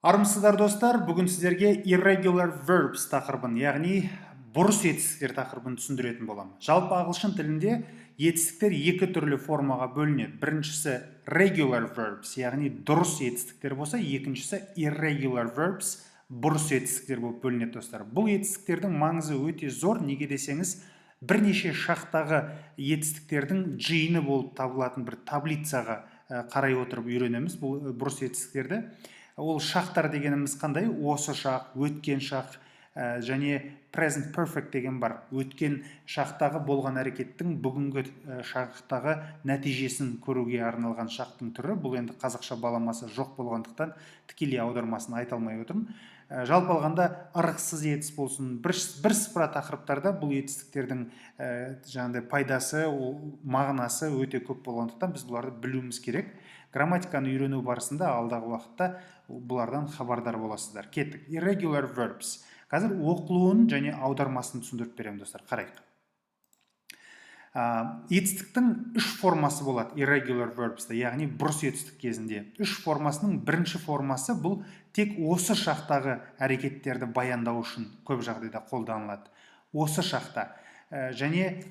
Армысыздар достар, бүгін сіздерге irregular verbs тақырыбын, яғни бұрыс етістіктер тақырыбын түсіндіретін боламын. Жалпы ағылшын тілінде етістіктер екі түрлі формаға бөлінеді. Біріншісі regular verbs, яғни дұрыс етістіктер болса, екіншісі irregular verbs, бұрыс етістіктер болып бөлінеді достар. Бұл етістіктердің маңызы өте зор, неге десеңіз, бірнеше шақтағы етістіктердің жиыны болып табылатын бір таблицаға қарай отырып үйренеміз бұл бұрыс етістіктерді. Ол шақтар дегеніміз қандай? Осы шақ, өткен шақ және present perfect деген бар. Өткен шақтағы болған әрекеттің бүгінгі шақтағы нәтижесін көруге арналған шақтың түрі. Бұл енді қазақша баламасы жоқ болғандықтан тікелей аудармасын айта алмай отырмын. Жалпы алғанда ырықсыз етіс болсын, бірсыпыра тақырыптарда бұл етістіктердің жаңағыдай пайдасы, мағынасы өте көп болғандықтан біз бұларды білуіміз керек. Грамматиканы үйрену барысында алдағы уақытта бұлардан хабардар боласыздар. Кеттік. Irregular verbs. Қазір оқылуын және аудармасын түсіндіріп беремін достар. Қарайық. Етістіктің үш формасы болады irregular verbs'та, яғни бұрыс етістік кезінде. Үш формасының бірінші формасы бұл тек осы шақтағы әрекеттерді баяндау үшін көп жағдайда қолданылады. Осы шақта. Және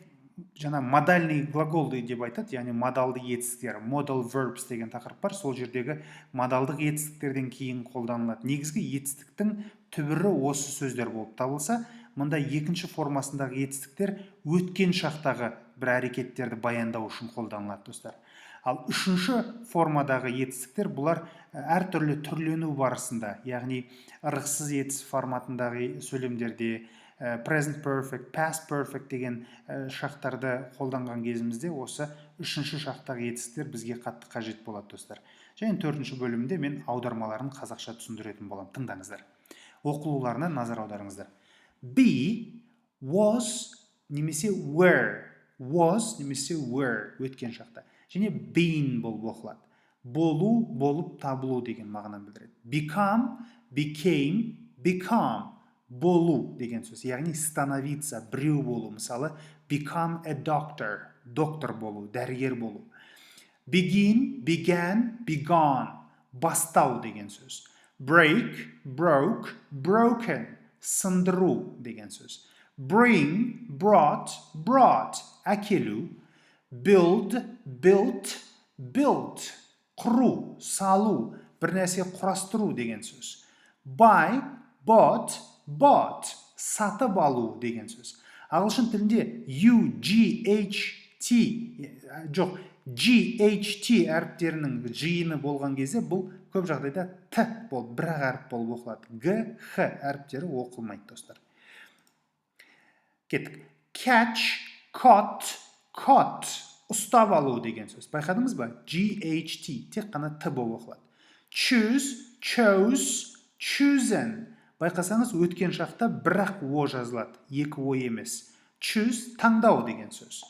жаңа модальный глаголды деп айтады, яғни модалды етістіктер, modal verbs деген тақырып бар. Сол жердегі модалдық етістіктерден кейін қолданылады. Негізгі етістіктің түбірі осы сөздер болып табылса, мұнда екінші формасындағы етістіктер өткен шақтағы бір әрекеттерді баяндау үшін қолданылады достар. Ал үшінші формадағы етістіктер бұлар әртүрлі түрлену барысында, яғни ырықсыз етіс форматындағы сөйлемдерде, present perfect, past perfect деген шақтарды қолданған кезімізде осы үшінші шақтағы етістіктер бізге қатты қажет болады достар. Және төртінші бөлімде мен аудармаларын қазақша түсіндіретін боламын. Тыңдаңыздар. Оқылуларына назар аударыңыздар. Be, was немесе were. Was немесе were өткен шақта. Және been болып оқылады. Болу, болып табылу деген мағынаны білдіреді. Become, became, become. Болу деген сөз, яғни становиться, біреу болу. Мысалы, become a doctor, доктор болу, дәрігер болу. Begin, began, begun, бастау деген сөз. Break, broke, broken, сындыру деген сөз. Bring, brought, brought, әкелу. Build, built, built, құру, салу, бір нәрсе құрастыру деген сөз. Buy, bought, bought, сатып алу деген сөз. Ағылшын тілінде GHT әріптерінің жиыны болған кезде бұл көп жағдайда Т болып, бірақ әріп болып оқылады. Г-Х әріптері оқылмайды достар. Кеттік. Catch, caught, caught, ұстап алу деген сөз. Байқадыңыз ба? GHT, тек қана Т болып оқылады. Choose, chose, chosen. Байқасаңыз, өткен шақта бірақ о жазылады, екі о емес. Choose, таңдау деген сөз.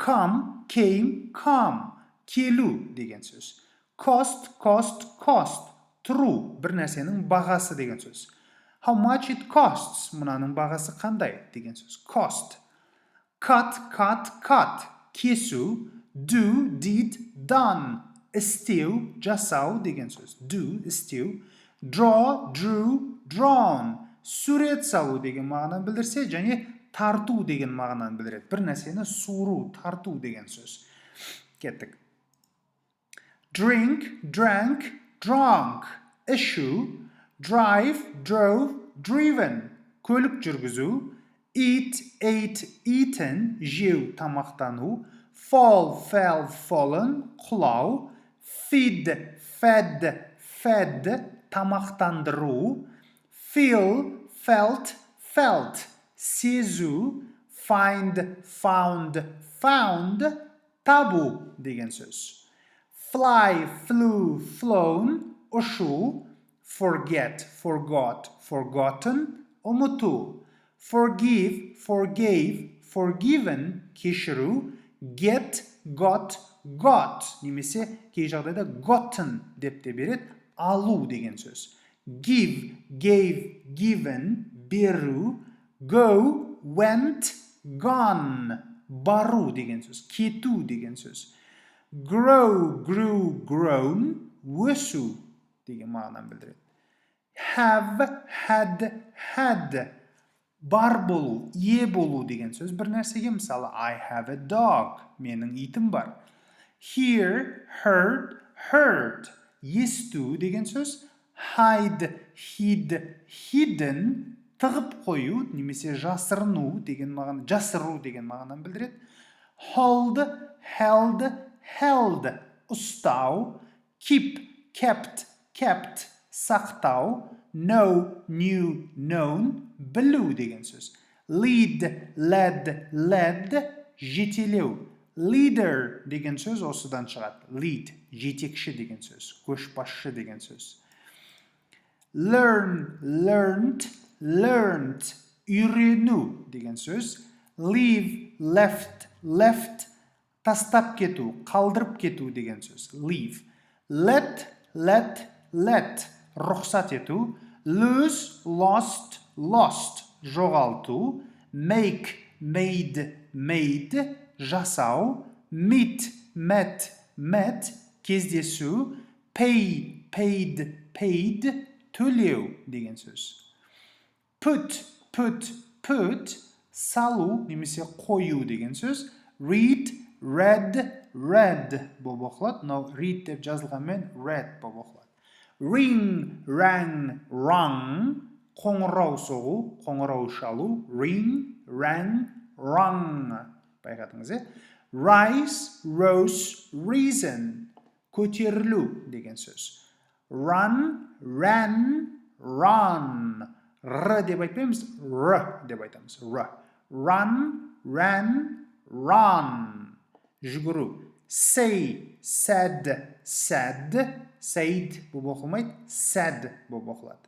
Come, came, come, келу деген сөз. Cost, cost, cost, тұру, бір нәрсенің бағасы деген сөз. How much it costs, мұнаның бағасы қандай деген сөз. Cost. Cut, cut, cut, кесу. Do, did, done, істеу, жасау деген сөз. Do, істеу. Draw, drew, drawn, сурет салу деген мағынаны білдірсе, және тарту деген мағынаны білдіреді. Бір нәрсені суыру, тарту деген сөз. Кеттік. Drink, drank, drunk, ішу. Drive, drove, driven, көлік жүргізу. Eat, ate, eaten, жеу, тамақтану. Fall, fell, fallen, құлау. Feed, fed, fed, тамақтандыру. Feel, felt, felt, сезу. Find, found, found, табу деген сөз. Fly, flew, flown, ұшу. Forget, forgot, forgotten, ұмыту. Forgive, forgave, forgiven, кешіру. Get, got, got, немесе кей жағдайда gotten деп те береді, алу деген сөз. Give, gave, given, беру. Go, went, gone, бару деген сөз, кету деген сөз. Grow, grew, grown, өсу деген мағынаны білдіреді. have, had. Бар болу, ие болу деген сөз бір нәрсеге, мысалы, I have a dog, менің итім бар. Hear, heard. Есту деген сөз. Hide, hidden. Тығып қою, немесе жасырыну деген мағына, жасыру деген мағынаны білдіреді. Hold, held. Ұстау. Keep, kept. Сақтау. Know, knew, known. Білу деген сөз. Lead, led. Жетелеу. Leader деген сөз осыдан шығады. Lead, жетекші деген сөз. Көшбасшы деген сөз. Learn, learned. Үйрену деген сөз. Leave, left. Тастап кету, қалдырып кету деген сөз. Leave. Let. Рұқсат ету. Lose, lost. Жоғалту. Make, made. Жасау. Meet, met. Кездесу. Pay, paid. Төлеу деген сөз. Put. Салу немесе қою деген сөз. Read, read болып оқылады. Но read деп жазылғанмен read болып оқылады. Ring, rang. Қоңырау соғу, қоңырау шалу. Ring, rang. Байқадыңыз, е? Rise, rose, reason. Көтерілу деген сөз. Run, run. Р деп айтпаймыз, р деп айтамыз. Run, run. Жүгіру. Say, said. Said болып оқылмайды, said болып оқылады.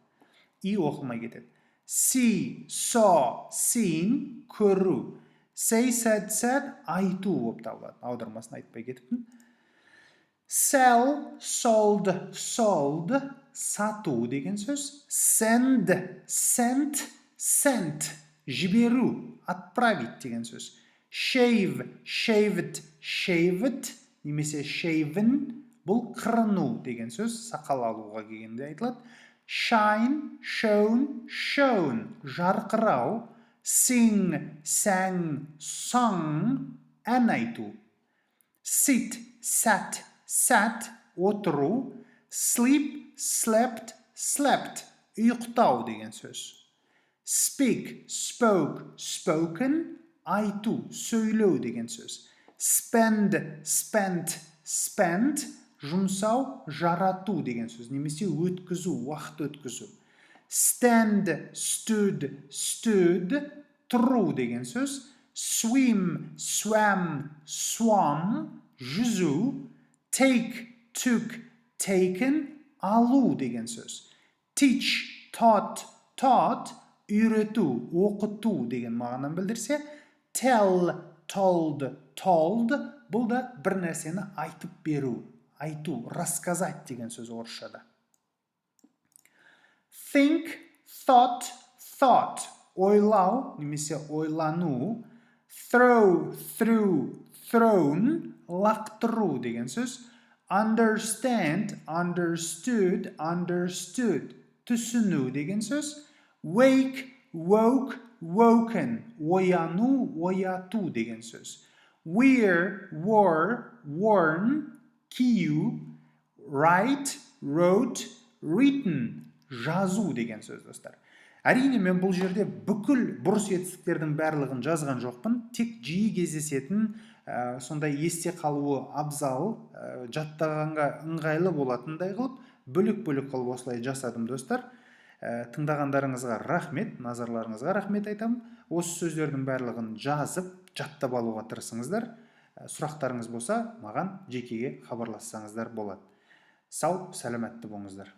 И оқылмай кетеді. See, saw, seen. Көру. Say, said, айту болып табылады. Аудармасын айтпай кетіппін. Sell, sold. Сату деген сөз. Sent. Жіберу, отправить деген сөз. Shave, shaved. Немесе shaven. Бұл қырыну деген сөз. Сақал алуға келгенде айтылады. Shine, shown. Жарқырау. Sing, sang. Ән айту. Sit, sat. Отыру. Sleep, slept. Ұйықтау деген сөз. Speak, spoken. Айту, сөйлеу деген сөз. Spend, spent. Жұмсау, жарату деген сөз. Немесе өткізу, уақыт өткізу. Stand, stood. Тұру деген сөз. Swim, swam. Жүзу. Take, took. Taken. Алу деген сөз. Teach, taught. Үйрету, оқыту деген мағынаны білдірсе. Tell, told. Бұл да бір нәрсені айтып беру. Айту, рассказать деген сөз орысшада. Think, thought. Ойлау, немесе ойлану. Throw, thrown. Лақтыру деген сөз. Understand, understood. Түсіну деген сөз. Wake, woken. Ояну, ояту деген сөз. Wear, worn. Кию. Write, wrote. Written. Жазу деген сөз, достар. Әрине, мен бұл жерде бүкіл бұрыс етістіктердің барлығын жазған жоқпын. Тек жиі кездесетін, сондай есте қалуы абзал, жаттағанға ыңғайлы болатындай қылып, бөлек-бөлек қылып осылай жасадым, достар. Тыңдағандарыңызға рахмет, назарларыңызға рахмет айтамын. Осы сөздердің барлығын жазып, жаттап алуға тырысыңыздар. Сұрақтарыңыз болса, маған жекеге хабарлассаңыздар болады. Сау, сәлематты болыңыздар.